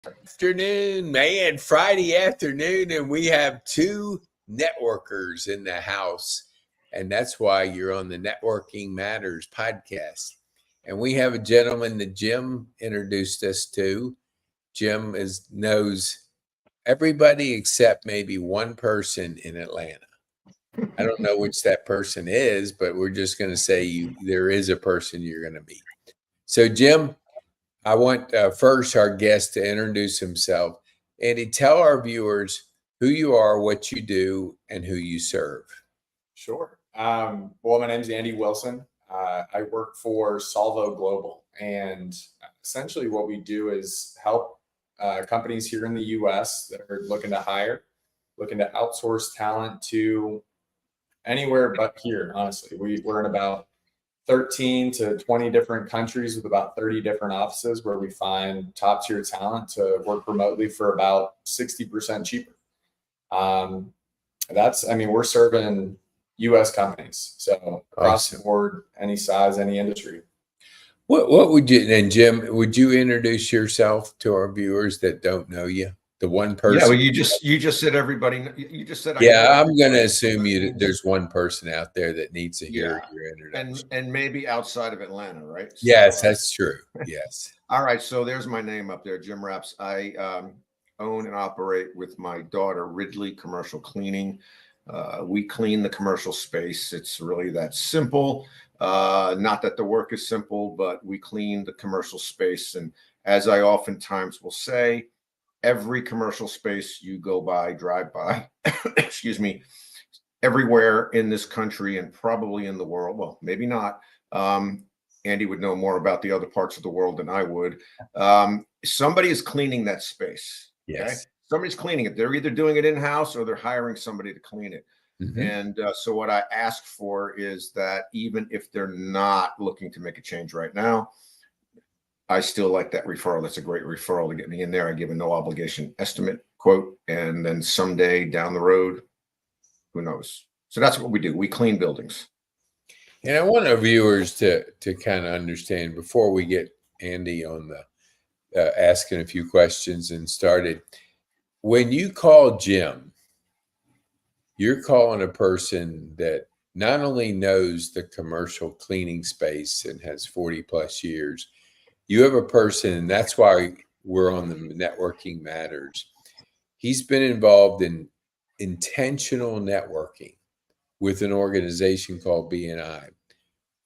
Afternoon, man, Friday afternoon, and we have two networkers in the house. And that's why you're on the Networking Matters podcast. And we have a gentleman that Jim introduced us to. Jim knows everybody except maybe one person in Atlanta. I don't know which that person is, but we're just going to say there is a person you're going to meet. So, Jim, I want first our guest to introduce himself. Andy, tell our viewers who you are, what you do, and who you serve. Sure. Well, my name is Andy Wilson. I work for Solvo Global, and essentially what we do is help companies here in the U.S. that are looking to outsource talent to anywhere but here. Honestly, we're in about 13 to 20 different countries with about 30 different offices where we find top tier talent to work remotely for about 60% cheaper. We're serving U.S. companies, so across the board, any size, any industry. What would you, and Jim, would you introduce yourself to our viewers that don't know you? The one person. Yeah, well, you just said everybody. You just said. I'm going to assume there's one person out there that needs to hear your introduction, and maybe outside of Atlanta, right? Yes, that's true. Yes. All right, so there's my name up there, Jim Raps. I own and operate with my daughter Ridley Commercial Cleaning. We clean the commercial space. It's really that simple. Not that the work is simple, but we clean the commercial space. And as I oftentimes will say, every commercial space you drive by, excuse me, everywhere in this country and probably in the world, well, maybe not. Andy would know more about the other parts of the world than I would. Somebody is cleaning that space. Yes. Okay? Somebody's cleaning it. They're either doing it in-house or they're hiring somebody to clean it. Mm-hmm. And so what I ask for is that even if they're not looking to make a change right now, I still like that referral. That's a great referral to get me in there. I give a no obligation estimate quote. And then someday down the road, who knows? So that's what we do. We clean buildings. And I want our viewers to kind of understand before we get Andy on the asking a few questions and started. When you call Jim, you're calling a person that not only knows the commercial cleaning space and has 40 plus years, you have a person, and that's why we're on the Networking Matters. He's been involved in intentional networking with an organization called BNI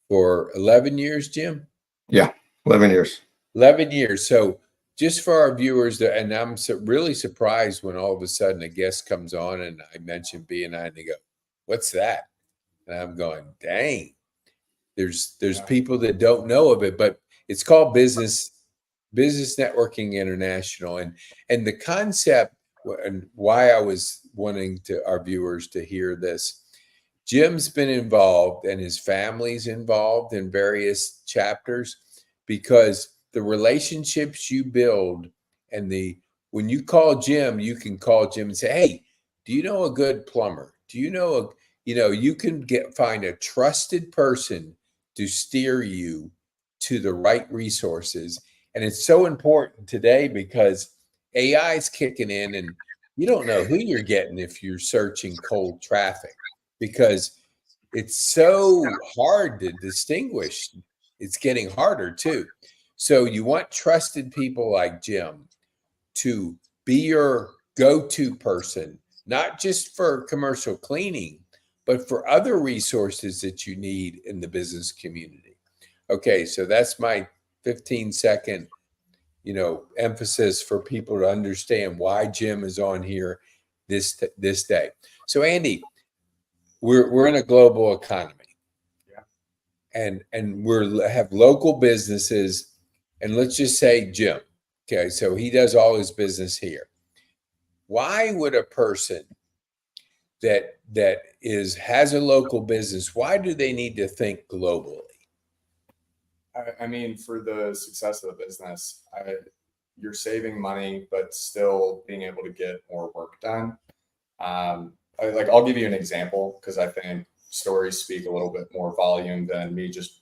for 11 years, Jim? Yeah, 11 years. 11 years. So just for our viewers, and I'm really surprised when all of a sudden a guest comes on and I mention BNI and they go, what's that? And I'm going, dang, there's people that don't know of it, but it's called Business Networking International. And the concept and why I was wanting our viewers to hear this, Jim's been involved and his family's involved in various chapters because the relationships you build and when you call Jim, you can call Jim and say, hey, do you know a good plumber? Do you know you can find a trusted person to steer you to the right resources. And it's so important today because AI is kicking in and you don't know who you're getting if you're searching cold traffic because it's so hard to distinguish. It's getting harder too. So you want trusted people like Jim to be your go-to person, not just for commercial cleaning, but for other resources that you need in the business community. Okay, so that's my 15-second, emphasis for people to understand why Jim is on here this day. So Andy, we're in a global economy, and we have local businesses, and let's just say Jim. Okay, so he does all his business here. Why would a person that has a local business, why do they need to think globally? I mean, for the success of the business, you're saving money, but still being able to get more work done. I'll give you an example because I think stories speak a little bit more volume than me just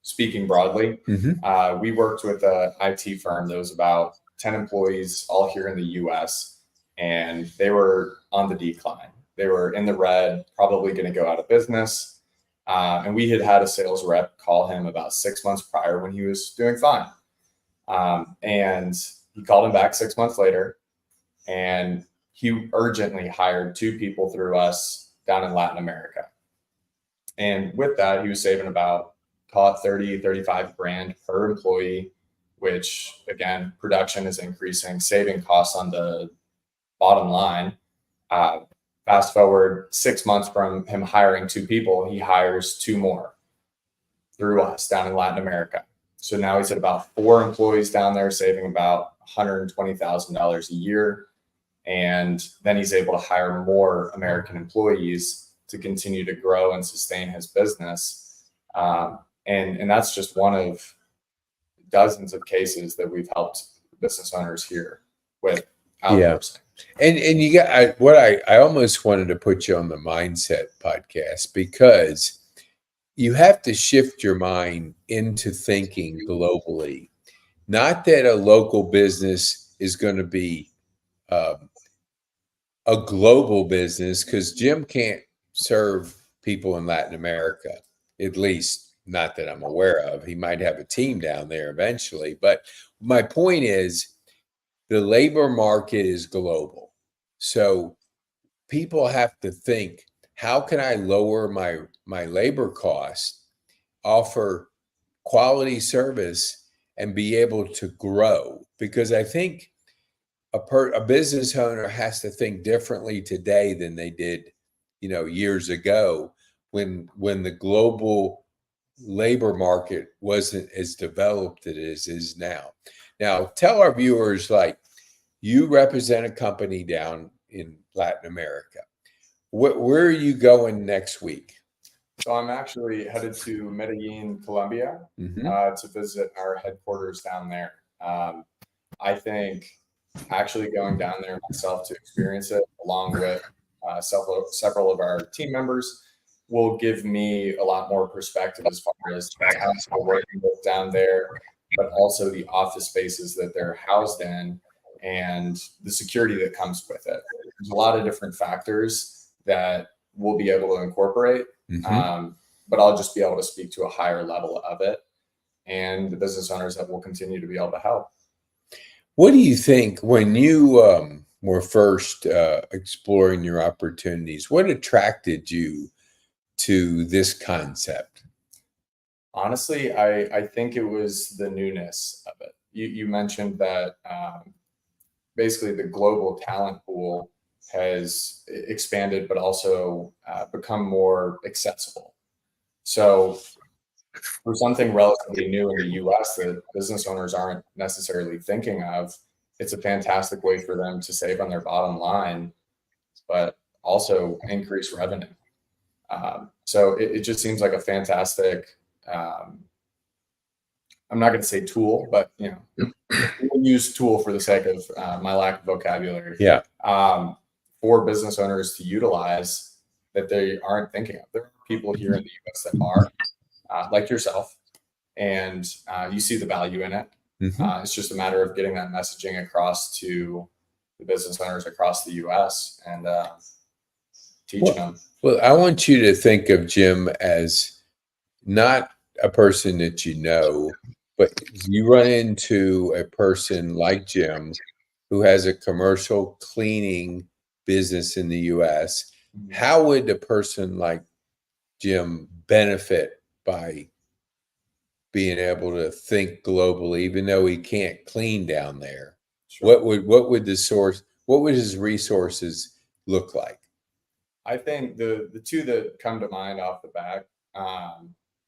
speaking broadly. Mm-hmm. We worked with an IT firm that was about 10 employees all here in the US, and they were on the decline. They were in the red, probably going to go out of business. And we had a sales rep call him about 6 months prior when he was doing fine. And he called him back 6 months later, and he urgently hired 2 people through us down in Latin America. And with that, he was saving about, call it 30, 35 grand per employee, which again, production is increasing, saving costs on the bottom line. Fast forward 6 months from him hiring 2 people, he hires 2 more through us down in Latin America. So now he's at about 4 employees down there, saving about $120,000 a year. And then he's able to hire more American employees to continue to grow and sustain his business. And that's just one of dozens of cases that we've helped business owners here with outsourcing. And you got I almost wanted to put you on the mindset podcast, because you have to shift your mind into thinking globally. Not that a local business is going to be a global business, because Jim can't serve people in Latin America, at least not that I'm aware of. He might have a team down there eventually. But my point is, the labor market is global. So people have to think, how can I lower my labor cost, offer quality service, and be able to grow? Because I think a business owner has to think differently today than they did, years ago, when the global labor market wasn't as developed as it is now. Now, tell our viewers, like, you represent a company down in Latin America. Where are you going next week? So I'm actually headed to Medellin, Colombia, to visit our headquarters down there. I think actually going down there myself to experience it, along with several of our team members, will give me a lot more perspective as far as how people working with down there, but also the office spaces that they're housed in and the security that comes with it. There's a lot of different factors that we'll be able to incorporate, but I'll just be able to speak to a higher level of it, and the business owners that will continue to be able to help. What do you think when you were first exploring your opportunities? What attracted you to this concept? Honestly, I think it was the newness of it. You mentioned that basically the global talent pool has expanded, but also become more accessible. So for something relatively new in the US that business owners aren't necessarily thinking of, it's a fantastic way for them to save on their bottom line, but also increase revenue. So it just seems like a fantastic, I'm not going to say tool, but we'll use tool for the sake of my lack of vocabulary. Yeah. For business owners to utilize that they aren't thinking of. There are people here in the US that are, like yourself, and you see the value in it. It's just a matter of getting that messaging across to the business owners across the US and teaching them. Well, I want you to think of Jim as not a person that you know, but you run into a person like Jim who has a commercial cleaning business in the US. How would a person like Jim benefit by being able to think globally, even though he can't clean down there? Sure. What would his resources look like? I think the two that come to mind off the bat,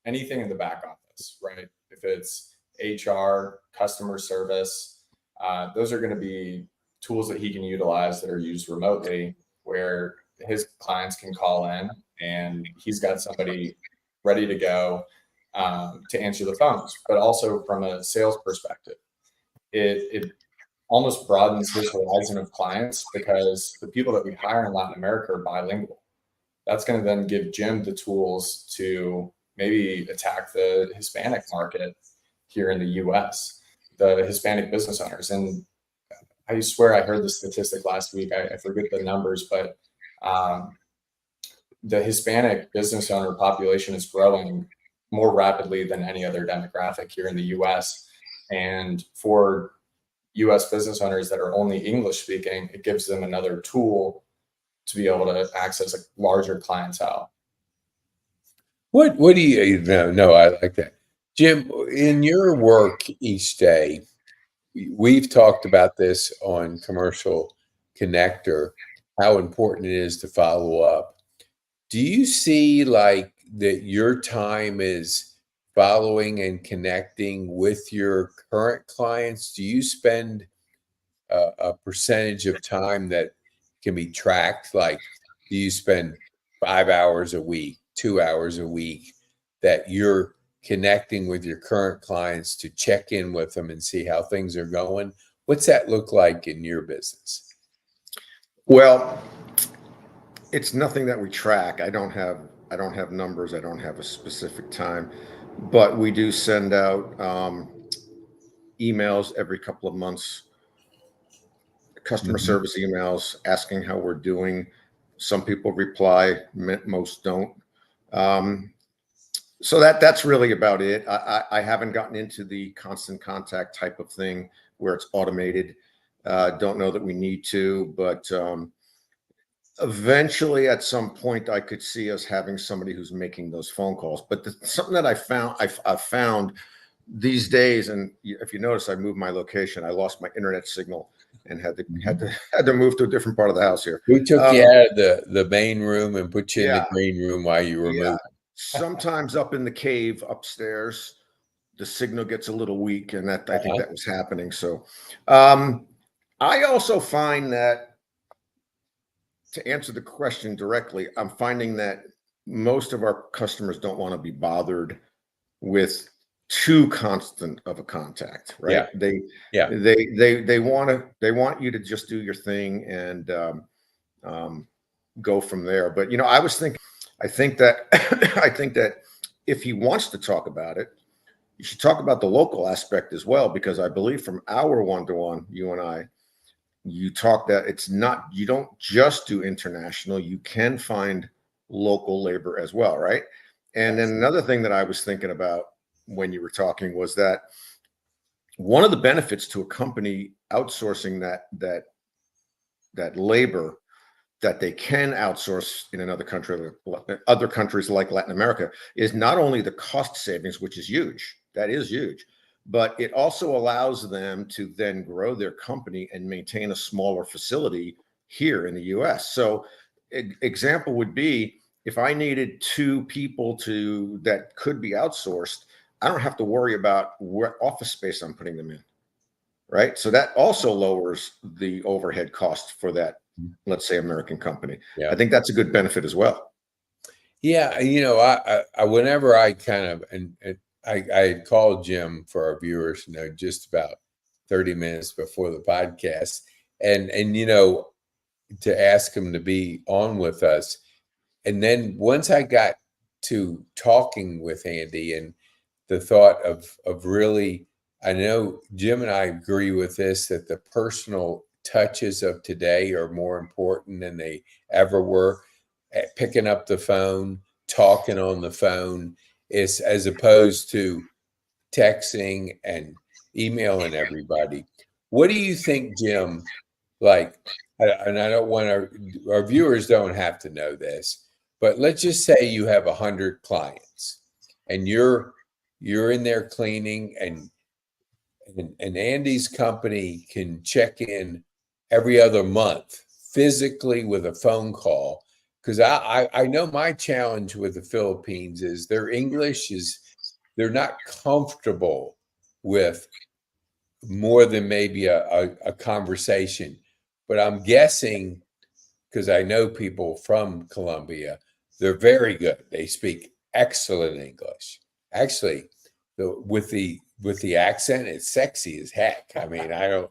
anything in the back office, right? If it's HR, customer service, those are going to be tools that he can utilize that are used remotely, where his clients can call in and he's got somebody ready to go to answer the phones. But also from a sales perspective, it almost broadens his horizon of clients, because the people that we hire in Latin America are bilingual. That's going to then give Jim the tools to maybe attack the Hispanic market here in the US, the Hispanic business owners. And I swear I heard the statistic last week. I forget the numbers, but um, the Hispanic business owner population is growing more rapidly than any other demographic here in the US. And for US business owners that are only English speaking, it gives them another tool to be able to access a larger clientele. What do you no, I like that. Jim, in your work each day, we've talked about this on Commercial Connector, how important it is to follow up. Do you see like that your time is following and connecting with your current clients? Do you spend a percentage of time that can be tracked? Like, do you spend 5 hours a week, 2 hours a week that you're connecting with your current clients to check in with them and see how things are going? What's that look like in your business? Well, it's nothing that we track. I don't have numbers. I don't have a specific time, but we do send out emails every couple of months, customer service emails asking how we're doing. Some people reply, most don't. So that's really about it. I haven't gotten into the constant contact type of thing where it's automated. Don't know that we need to, but eventually at some point I could see us having somebody who's making those phone calls. But something that I've found these days, and if you notice, I moved my location. I lost my internet signal and had to move to a different part of the house here. We took you out of the main room and put you in the green room while you were moving. Sometimes up in the cave upstairs, the signal gets a little weak, and I think that was happening. So I also find that, to answer the question directly, I'm finding that most of our customers don't want to be bothered with too constant of a contact, right? They want you to just do your thing and go from there. But I think that if he wants to talk about it, you should talk about the local aspect as well, because I believe from our one-to-one, you and I, you talk that it's not, you don't just do international, you can find local labor as well, right? And then another thing that I was thinking about when you were talking was that one of the benefits to a company outsourcing that labor that they can outsource in another country, other countries like Latin America, is not only the cost savings, which is huge, that is huge, but it also allows them to then grow their company and maintain a smaller facility here in the US. So example would be, if I needed 2 people that could be outsourced, I don't have to worry about what office space I'm putting them in, right? So that also lowers the overhead cost for that, let's say, American company. Yeah. I think that's a good benefit as well. Yeah, I whenever I kind of I had called Jim for our viewers, just about 30 minutes before the podcast, and to ask him to be on with us. And then once I got to talking with Andy and the thought of really, I know Jim and I agree with this, that the personal touches of today are more important than they ever were. Picking up the phone, talking on the phone, is as opposed to texting and emailing everybody. What do you think, Jim? Like, and I don't want our viewers don't have to know this, but let's just say you have 100 clients and you're in there cleaning, and Andy's company can check in every other month physically with a phone call. Because I know my challenge with the Philippines is their English is, they're not comfortable with more than maybe a conversation. But I'm guessing, because I know people from Colombia, they're very good. They speak excellent English. Actually, with the accent, it's sexy as heck. I mean, I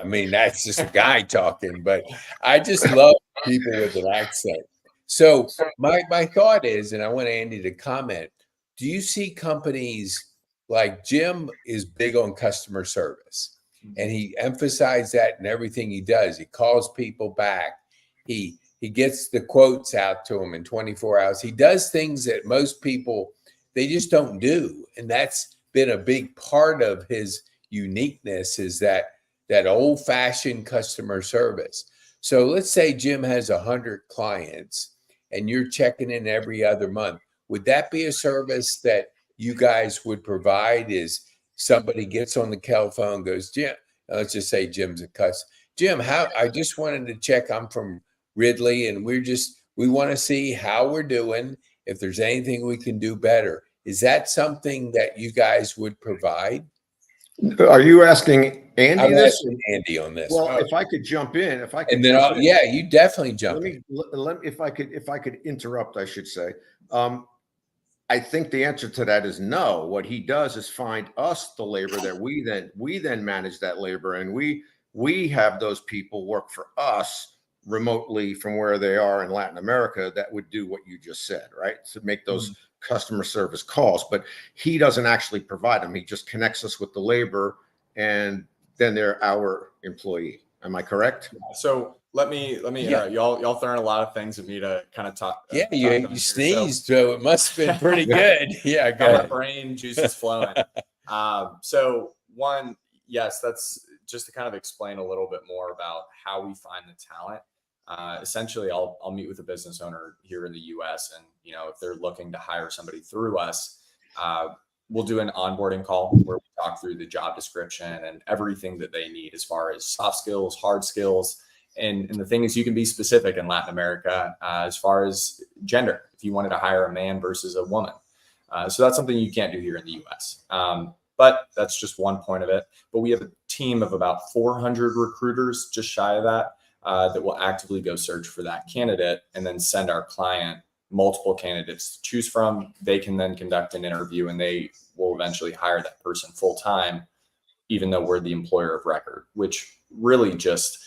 mean, that's just a guy talking, but I just love people with an accent. So my thought is, and I want Andy to comment, do you see companies like Jim is big on customer service? And he emphasized that in everything he does. He calls people back. He gets the quotes out to them in 24 hours. He does things that most people, they just don't do. And that's been a big part of his uniqueness, is that old-fashioned customer service. So let's say Jim has 100 clients and you're checking in every other month. Would that be a service that you guys would provide? Is somebody gets on the telephone, goes, Jim, let's just say Jim's a Jim, I just wanted to check. I'm from Ridley, and we want to see how we're doing, if there's anything we can do better. Is that something that you guys would provide? Are you asking Andy I'm this? asking Andy on this. Well, if I could jump in, and then yeah, you definitely jump in. Let me, if I could interrupt, I should say. I think the answer to that is no. What he does is find us the labor that we then manage that labor, and we have those people work for us remotely from where they are in Latin America that would do what you just said, right? To make those customer service calls, but he doesn't actually provide them. He just connects us with the labor, and then they're our employee. Am I correct? So let me y'all throwing a lot of things at me to kind of talk. You sneezed, so it must have been pretty good. Yeah, go ahead. My brain juice is flowing. So one, yes, that's just to kind of explain a little bit more about how we find the talent. Essentially, I'll meet with a business owner here in the U.S. and, if they're looking to hire somebody through us, we'll do an onboarding call where we talk through the job description and everything that they need as far as soft skills, hard skills. And the thing is, you can be specific in Latin America as far as gender, if you wanted to hire a man versus a woman. So that's something you can't do here in the U.S. But that's just one point of it. But we have a team of about 400 recruiters, just shy of that, that will actively go search for that candidate and then send our client multiple candidates to choose from. They can then conduct an interview, and they will eventually hire that person full time, even though we're the employer of record, which really just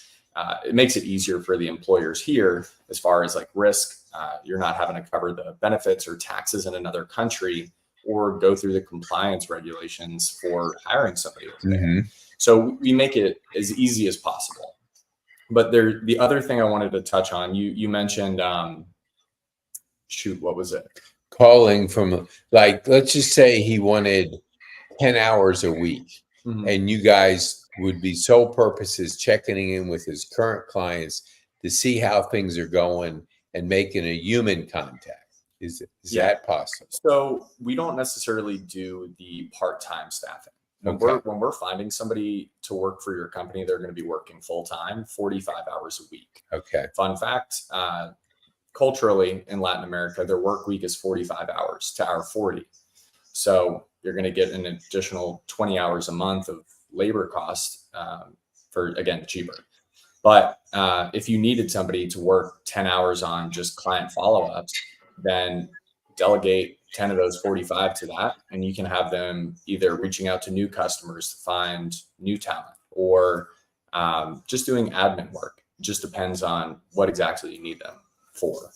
it makes it easier for the employers here as far as like risk. You're not having to cover the benefits or taxes in another country or go through the compliance regulations for hiring somebody. So we make it as easy as possible. But the other thing I wanted to touch on, you mentioned, what was it? Calling from, like, let's just say he wanted 10 hours a week, and you guys would be sole purposes checking in with his current clients to see how things are going and making a human contact. Is that possible? So we don't necessarily do the part-time staffing. When we're finding somebody to work for your company, they're going to be working full-time, 45 hours a week. Okay. Fun fact, culturally in Latin America, their work week is 45 hours to our 40. So you're going to get an additional 20 hours a month of labor cost for, again, cheaper. But if you needed somebody to work 10 hours on just client follow-ups, then delegate 10 of those 45 to that, and you can have them either reaching out to new customers to find new talent or just doing admin work. It just depends on what exactly you need them for.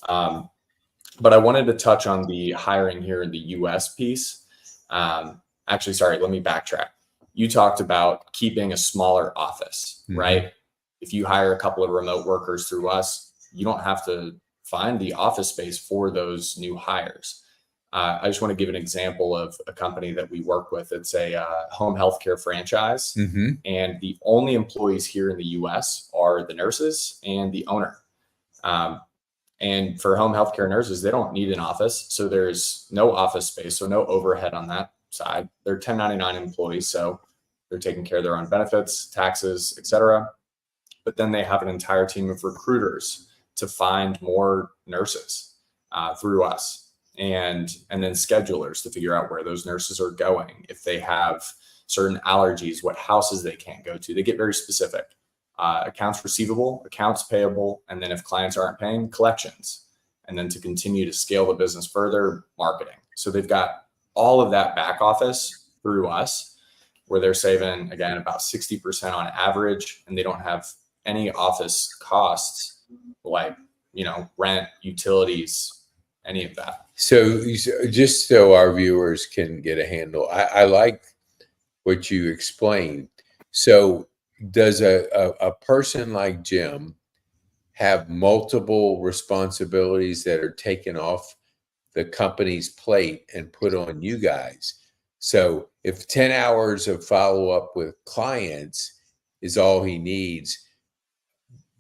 But I wanted to touch on the hiring here in the US piece. Actually, sorry, let me backtrack. You talked about keeping a smaller office, right? If you hire a couple of remote workers through us, you don't have to find the office space for those new hires. I just want to give an example of a company that we work with. It's a home healthcare franchise, and the only employees here in the US are the nurses and the owner. And for home healthcare nurses, they don't need an office. So there's no office space, so no overhead on that side. They're 1099 employees, so they're taking care of their own benefits, taxes, etc. But then they have an entire team of recruiters to find more nurses through us, and then schedulers to figure out where those nurses are going. If they have certain allergies, what houses they can't go to. They get very specific. Accounts receivable, accounts payable, and then if clients aren't paying, collections. And then to continue to scale the business further, marketing. So they've got all of that back office through us, where they're saving, again, about 60% on average, and they don't have any office costs like, rent, utilities, any of that. So just so our viewers can get a handle, I like what you explained. So does a person like Jim have multiple responsibilities that are taken off the company's plate and put on you guys? So if 10 hours of follow up with clients is all he needs,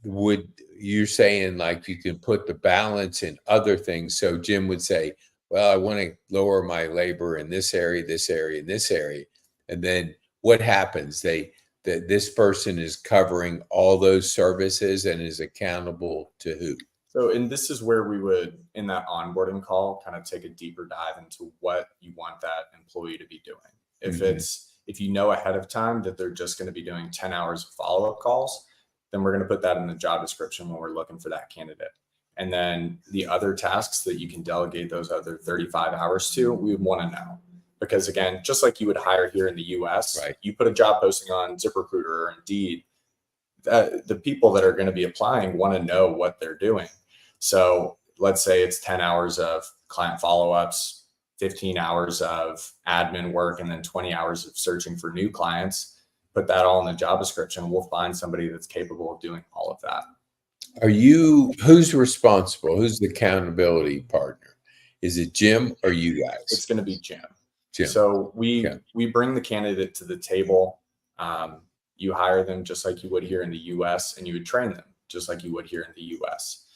would you're saying like you can put the balance in other things? So Jim would say, well, I want to lower my labor in this area, this area, and this area. And then what happens? That this person is covering all those services and is accountable to who? So, and this is where we would, in that onboarding call, kind of take a deeper dive into what you want that employee to be doing. If if you know ahead of time that they're just going to be doing 10 hours of follow-up calls, then we're going to put that in the job description when we're looking for that candidate. And then the other tasks that you can delegate those other 35 hours to, we would want to know. Because again, just like you would hire here in the US, Right. you put a job posting on ZipRecruiter or Indeed, the people that are going to be applying want to know what they're doing. So let's say it's 10 hours of client follow-ups, 15 hours of admin work, and then 20 hours of searching for new clients. Put that all in the job description. We'll find somebody that's capable of doing all of that. Who's responsible? Who's the accountability partner? Is it Jim or you guys? It's going to be Jim. Jim. So we bring the candidate to the table. You hire them just like you would here in the US, and you would train them just like you would here in the US.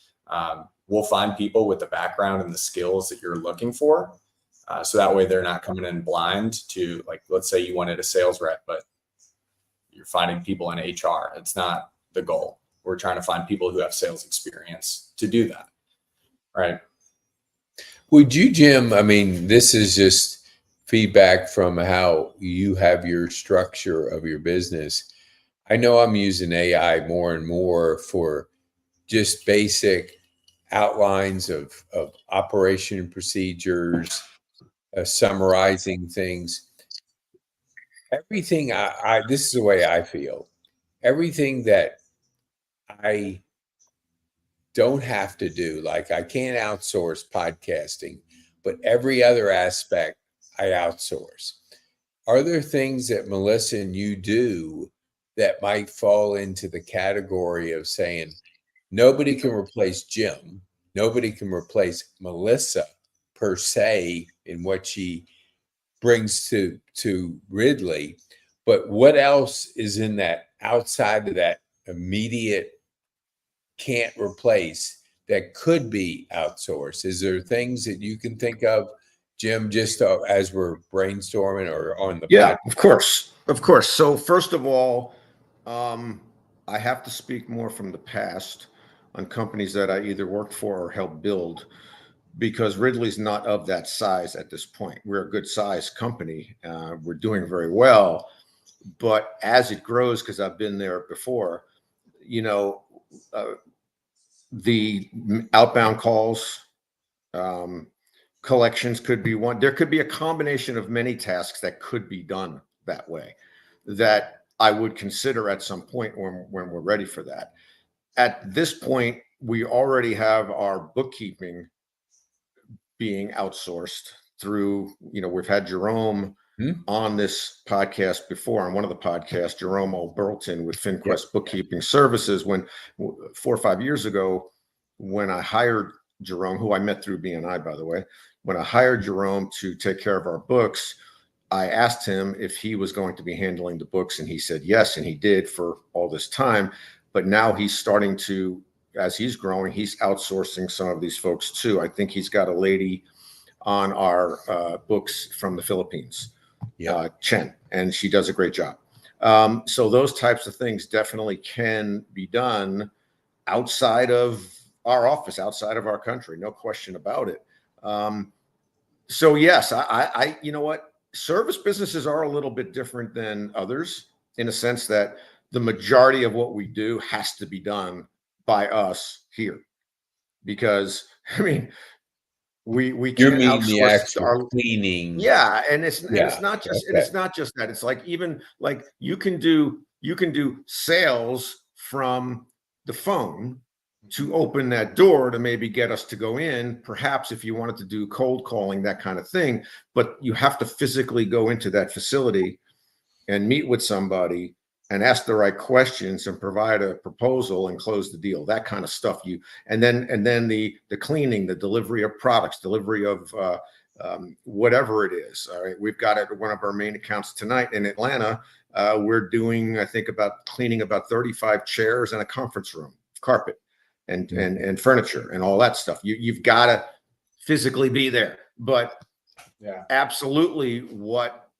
We'll find people with the background and the skills that you're looking for. So that way they're not coming in blind to, like, let's say you wanted a sales rep, but you're finding people in HR. It's not the goal. We're trying to find people who have sales experience to do that. Right. Would you, Jim, I mean, this is just feedback from how you have your structure of your business. I know I'm using AI more and more for just basic outlines of operation procedures, summarizing things. Everything this is the way I feel. Everything that I don't have to do, like I can't outsource podcasting, but every other aspect I outsource. Are there things that Melissa and you do that might fall into the category of saying, nobody can replace Jim, nobody can replace Melissa per se in what she brings to Ridley, but what else is in that outside of that immediate can't replace that could be outsourced? Is there things that you can think of, Jim, just as we're brainstorming or on the podcast? Of course. So first of all, I have to speak more from the past on companies that I either worked for or helped build, because Ridley's not of that size at this point. We're a good size company. We're doing very well, but as it grows, because I've been there before, the outbound calls, collections could be one. There could be a combination of many tasks that could be done that way that I would consider at some point when we're ready for that. At this point, we already have our bookkeeping being outsourced through, we've had Jerome on this podcast before, on one of the podcasts, Jerome O'Burlton with FinQuest Bookkeeping Services, when 4 or 5 years ago, when I hired Jerome, who I met through BNI, by the way, when I hired Jerome to take care of our books, I asked him if he was going to be handling the books, and he said yes, and he did for all this time. But now he's starting to, as he's growing, he's outsourcing some of these folks too. I think he's got a lady on our books from the Philippines, Chen, and she does a great job. So those types of things definitely can be done outside of our office, outside of our country, no question about it. So yes, I you know what? Service businesses are a little bit different than others in a sense that the majority of what we do has to be done by us here, because I mean, we can't outsource our cleaning. Yeah, and it's not just and it's not just that. It's like, even like you can do sales from the phone to open that door to maybe get us to go in, perhaps if you wanted to do cold calling, that kind of thing, but you have to physically go into that facility and meet with somebody and ask the right questions and provide a proposal and close the deal. That kind of stuff. And then the cleaning, the delivery of products, delivery of whatever it is. All right, we've got at one of our main accounts tonight in Atlanta. We're doing, I think, about cleaning about 35 chairs and a conference room, carpet, and furniture and all that stuff. You've got to physically be there, but Yeah. absolutely what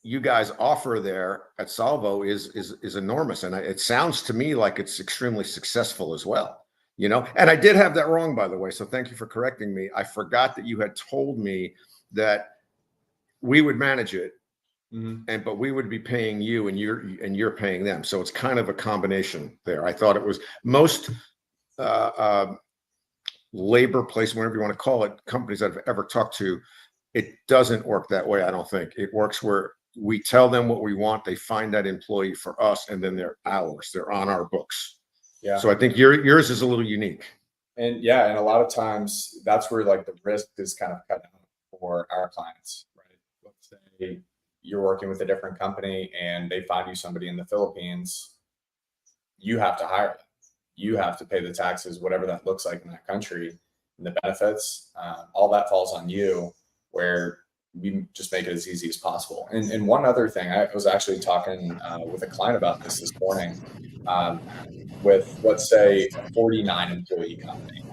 you guys offer there at Salvo is enormous, and it sounds to me like it's extremely successful as well. And I did have that wrong, by the way, so thank you for correcting me. I forgot that you had told me that we would manage it, but we would be paying you, and you're paying them. So it's kind of a combination there. I thought it was most labor place, whatever you want to call it, companies I've ever talked to, it doesn't work that way. I don't think it works where we tell them what we want, they find that employee for us, and then they're ours. They're on our books. Yeah. So I think yours is a little unique. And yeah, and a lot of times that's where like the risk is kind of cut out for our clients, right? Let's say you're working with a different company and they find you somebody in the Philippines, you have to hire them. You have to pay the taxes, whatever that looks like in that country, and the benefits, all that falls on you, where we just make it as easy as possible. And one other thing, I was actually talking with a client about this morning, with, let's say, a 49 employee company,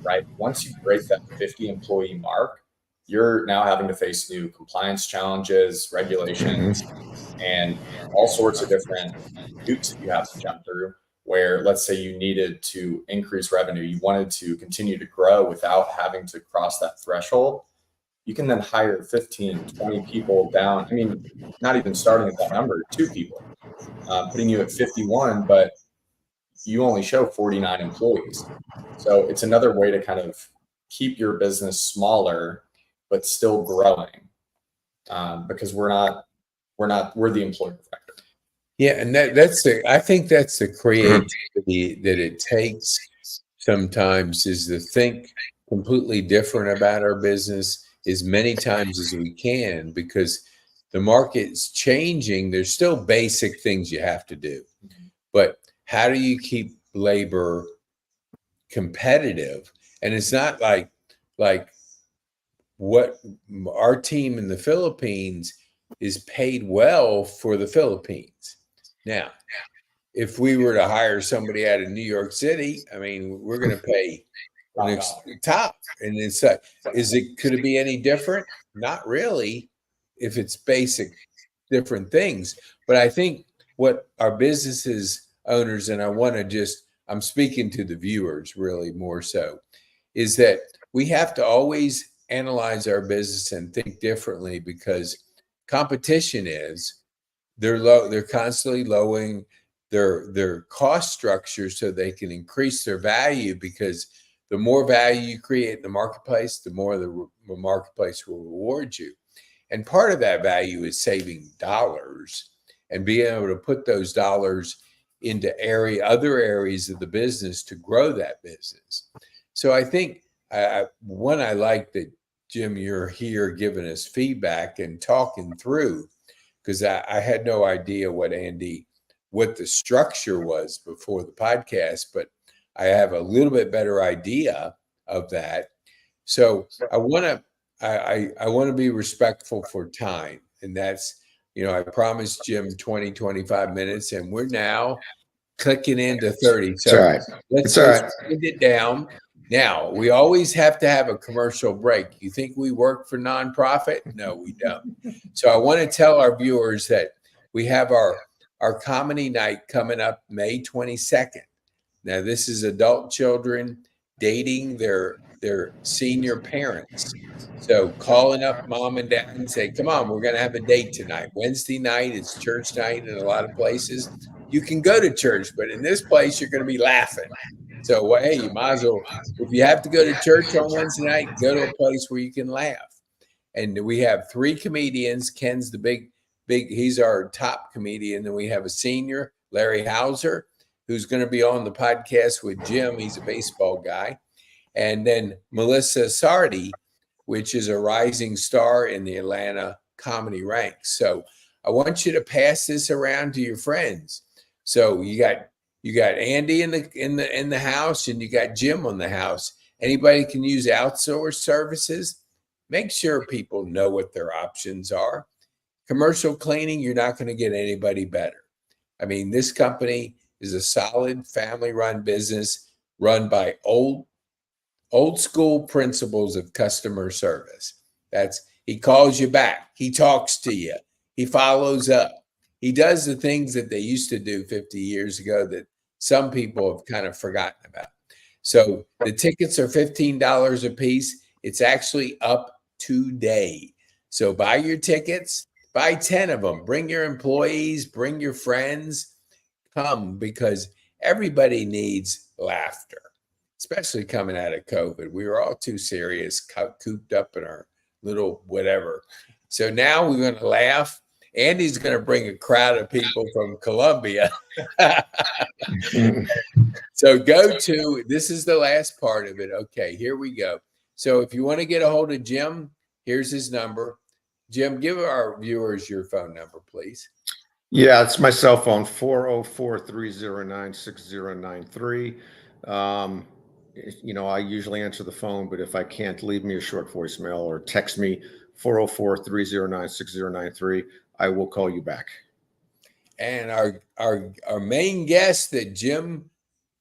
right? Once you break that 50 employee mark, you're now having to face new compliance challenges, regulations, and all sorts of different hoops that you have to jump through, where let's say you needed to increase revenue, you wanted to continue to grow without having to cross that threshold. You can then hire 15, 20 people down. I mean, not even starting at that number, 2 people, putting you at 51, but you only show 49 employees. So it's another way to kind of keep your business smaller, but still growing, because we're the employer of record. Yeah, and I think that's the creativity that it takes sometimes, is to think completely different about our business as many times as we can, because the market's changing. There's still basic things you have to do, but how do you keep labor competitive? And it's not like what our team in the Philippines is paid well for the Philippines. Now, if we were to hire somebody out of New York City, I mean, we're going to pay top. And it's like, could it be any different? Not really, if it's basic different things. But I think what our businesses owners, and I'm speaking to the viewers really more so, is that we have to always analyze our business and think differently, because competition they're constantly lowering their cost structure so they can increase their value, because the more value you create in the marketplace, the more the marketplace will reward you. And part of that value is saving dollars and being able to put those dollars into other areas of the business to grow that business. So I think I like that, Jim, you're here giving us feedback and talking through, because I had no idea what the structure was before the podcast, but I have a little bit better idea of that. So I want to be respectful for time. And that's, I promised Jim 20, 25 minutes, and we're now clicking into 30. So let's wind it down. Now, we always have to have a commercial break. You think we work for nonprofit? No, we don't. So I want to tell our viewers that we have our comedy night coming up May 22nd. Now, this is adult children dating their senior parents. So calling up mom and dad and say, come on, we're going to have a date tonight. Wednesday night, it's church night in a lot of places. You can go to church, but in this place, you're going to be laughing. So, hey, you might as well, if you have to go to church on Wednesday night, go to a place where you can laugh. And we have 3 comedians. Ken's the big, he's our top comedian. Then we have a senior, Larry Hauser, who's going to be on the podcast with Jim. He's a baseball guy. And then Melissa Sardi, which is a rising star in the Atlanta comedy ranks. So I want you to pass this around to your friends. So you got Andy in the house, and you got Jim on the house. Anybody can use outsource services. Make sure people know what their options are. Commercial cleaning, you're not going to get anybody better. I mean, this company is a solid family-run business run by old school principles of customer service. He calls you back. He talks to you. He follows up. He does the things that they used to do 50 years ago that some people have kind of forgotten about. So the tickets are $15 a piece. It's actually up today. So buy your tickets, buy 10 of them. Bring your employees, bring your friends. Come, because everybody needs laughter, especially coming out of COVID. We were all too serious, cooped up in our little whatever. So now we're going to laugh. Andy's going to bring a crowd of people from Colombia. So this is the last part of it. Okay, here we go. So if you want to get a hold of Jim, here's his number. Jim, give our viewers your phone number, please. Yeah, it's my cell phone, 404-309-6093. I usually answer the phone, but if I can't, leave me a short voicemail or text me, 404-309-6093. I will call you back. And our main guest that Jim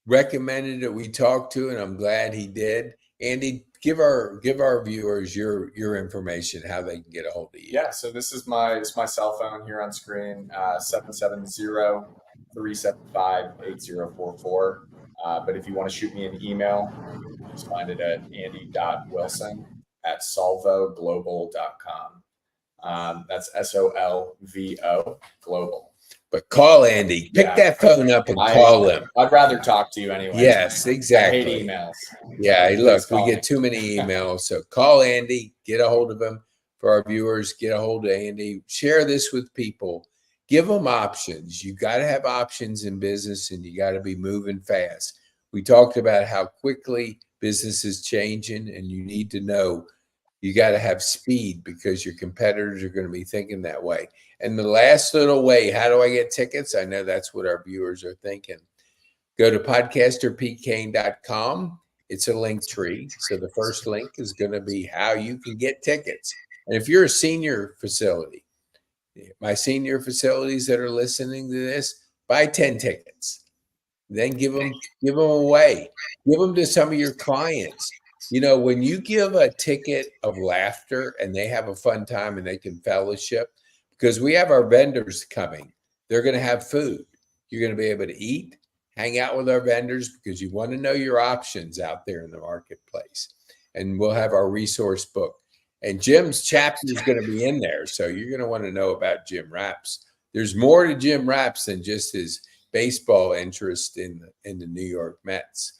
recommended that we talk to, and I'm glad he did. Andy, give our viewers your information, how they can get a hold of you. Yeah, so this is my cell phone here on screen, 770-375-8044. But if you want to shoot me an email, just find it at andy.wilson@solvoglobal.com. That's SOLVO global. But call Andy. Pick that phone up and call him. I'd rather talk to you anyway. Yes, exactly. I hate emails. Yeah, look, we get too many emails. So call Andy, get a hold of him. For our viewers, get a hold of Andy. Share this with people. Give them options. You got to have options in business, and you got to be moving fast. We talked about how quickly business is changing, and you need to know you got to have speed because your competitors are going to be thinking that way. And the last little way, how do I get tickets? I know that's what our viewers are thinking. Go to podcasterpetecane.com. It's a link tree. So the first link is going to be how you can get tickets. And if you're a senior facility, my senior facilities that are listening to this, buy 10 tickets. Then give them away. Give them to some of your clients. When you give a ticket of laughter and they have a fun time and they can fellowship, because we have our vendors coming, they're going to have food. You're going to be able to eat, hang out with our vendors, because you want to know your options out there in the marketplace. And we'll have our resource book. And Jim's chapter is going to be in there. So you're going to want to know about Jim Rapps. There's more to Jim Rapps than just his baseball interest in the New York Mets.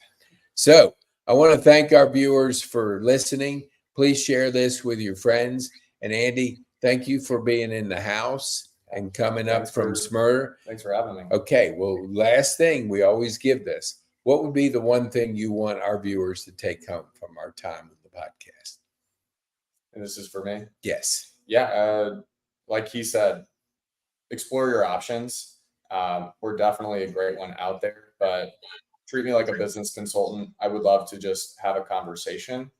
So I want to thank our viewers for listening. Please share this with your friends. And Andy, thank you for being in the house and coming up from Smyrna. Thanks for having me. Okay, well, last thing, we always give this. What would be the one thing you want our viewers to take home from our time with the podcast? And this is for me? Yes. Yeah, like he said, explore your options. We're definitely a great one out there, but treat me like a business consultant. I would love to just have a conversation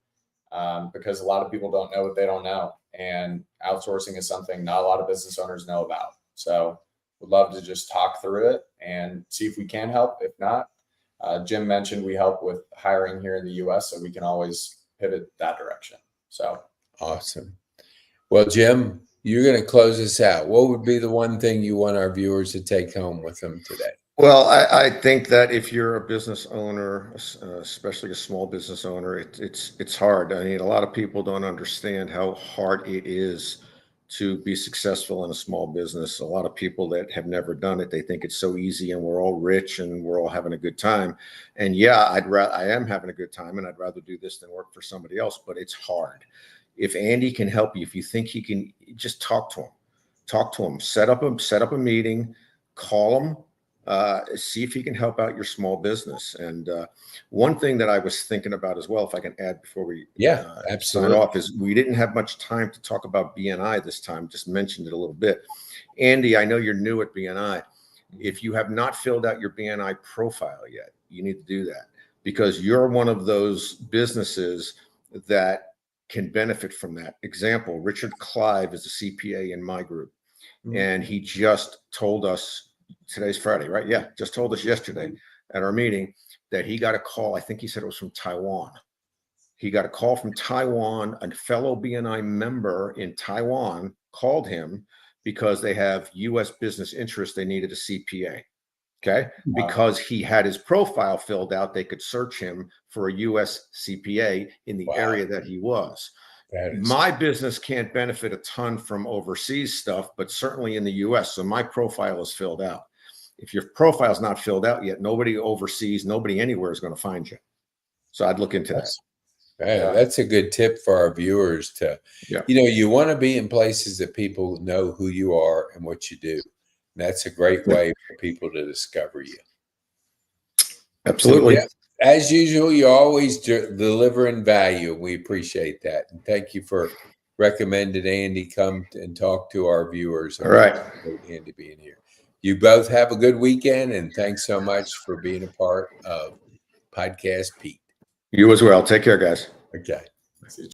because a lot of people don't know what they don't know. And outsourcing is something not a lot of business owners know about. So would love to just talk through it and see if we can help. If not, Jim mentioned we help with hiring here in the US, so we can always pivot that direction. So awesome. Well, Jim, you're going to close us out. What would be the one thing you want our viewers to take home with them today? Well, I think that if you're a business owner, especially a small business owner, it's hard. I mean, a lot of people don't understand how hard it is to be successful in a small business. A lot of people that have never done it, they think it's so easy and we're all rich and we're all having a good time. And yeah, I am having a good time, and I'd rather do this than work for somebody else, but it's hard. If Andy can help you, if you think he can, just talk to him, set up a meeting, call him. see if he can help out your small business. And one thing that I was thinking about as well, if I can add before we sign absolutely. off, is we didn't have much time to talk about BNI this time. Just mentioned it a little bit. Andy, I know you're new at BNI. If you have not filled out your BNI profile yet, you need to do that, because you're one of those businesses that can benefit from that. Example, Richard Clive is a CPA in my group, and he just told us, today's Friday, right? Yeah, just told us yesterday at our meeting that he got a call. I think he said it was from Taiwan. He got a call from Taiwan. A fellow BNI member in Taiwan called him because they have U.S. business interests. They needed a CPA. Okay. Wow. Because he had his profile filled out, they could search him for a U.S. CPA in the area that he was. My business can't benefit a ton from overseas stuff, but certainly in the U.S. So my profile is filled out. If your profile is not filled out yet, nobody overseas, nobody anywhere is going to find you. So I'd look into that. That's a good tip for our viewers to, you want to be in places that people know who you are and what you do. And that's a great way for people to discover you. Absolutely. So, as usual, you're always delivering value. We appreciate that. And thank you for recommending Andy come and talk to our viewers. All right. Andy being here. You both have a good weekend, and thanks so much for being a part of Podcast Pete. You as well. Take care, guys. Okay.